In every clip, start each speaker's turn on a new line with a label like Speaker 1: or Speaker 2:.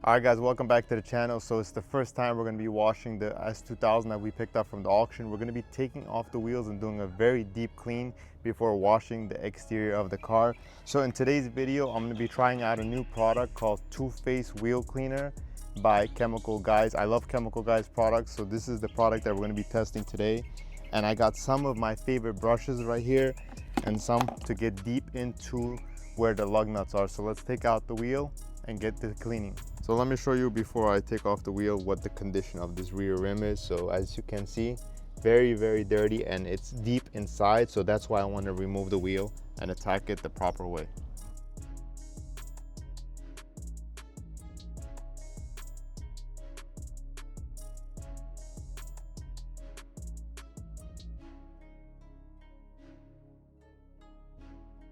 Speaker 1: Alright guys, welcome back to the channel. So it's the first time we're going to be washing the S2000 that we picked up from the auction. We're going to be taking off the wheels and doing a very deep clean before washing the exterior of the car. So in today's video, I'm going to be trying out a new product called Two-Face Wheel Cleaner by Chemical Guys. I love Chemical Guys products, so this is the product that we're going to be testing today. And I got some of my favorite brushes right here and some to get deep into where the lug nuts are. So let's take out the wheel and get to cleaning. So let me show you before I take off the wheel what the condition of this rear rim is. So as you can see, very dirty and it's deep inside, so that's why I want to remove the wheel and attack it the proper way.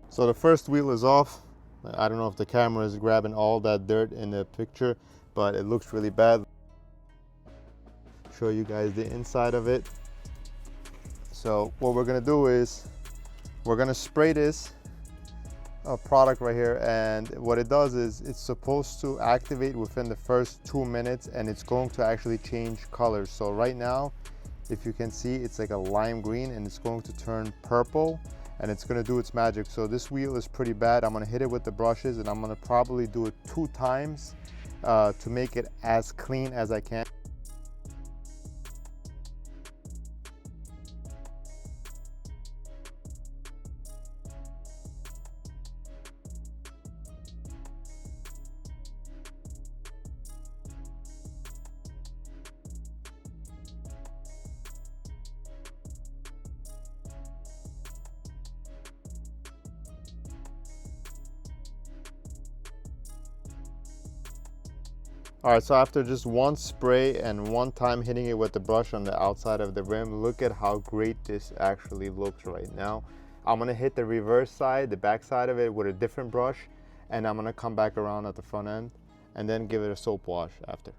Speaker 1: So the first wheel is off. I don't know if the camera is grabbing all that dirt in the picture, but it looks really bad. Show you guys the inside of it. So what we're gonna do is we're gonna spray this product right here, and what it does is it's supposed to activate within the first 2 minutes, and it's going to actually change colors. So right now, if you can see, it's like a lime green and it's going to turn purple, and it's gonna do its magic. So this wheel is pretty bad. I'm gonna hit it with the brushes and I'm gonna probably do it 2 times to make it as clean as I can. All right, so after just one spray and one time hitting it with the brush on the outside of the rim, look at how great this actually looks right now. I'm gonna hit the reverse side, the back side of it with a different brush, and I'm gonna come back around at the front end and then give it a soap wash after.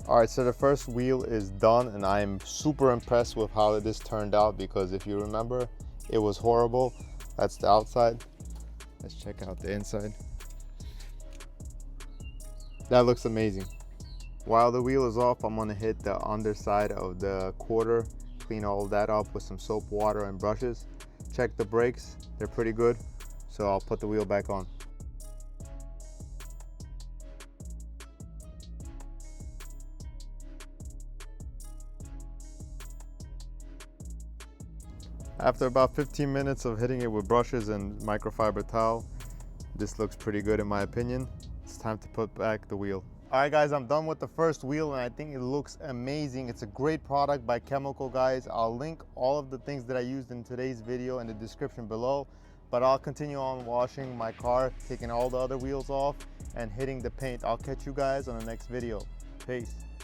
Speaker 1: All right, so the first wheel is done and I'm super impressed with how this turned out, because if you remember, it was horrible. That's the outside. Let's check out the inside. That looks amazing. While the wheel is off, I'm gonna hit the underside of the quarter, clean all that up with some soap, water, and brushes. Check the brakes, they're pretty good. So I'll put the wheel back on. After about 15 minutes of hitting it with brushes and microfiber towel, this looks pretty good in my opinion. It's time to put back the wheel. All right guys, I'm done with the first wheel and I think it looks amazing. It's a great product by Chemical Guys. I'll link all of the things that I used in today's video in the description below, but I'll continue on washing my car, taking all the other wheels off and hitting the paint. I'll catch you guys on the next video. Peace.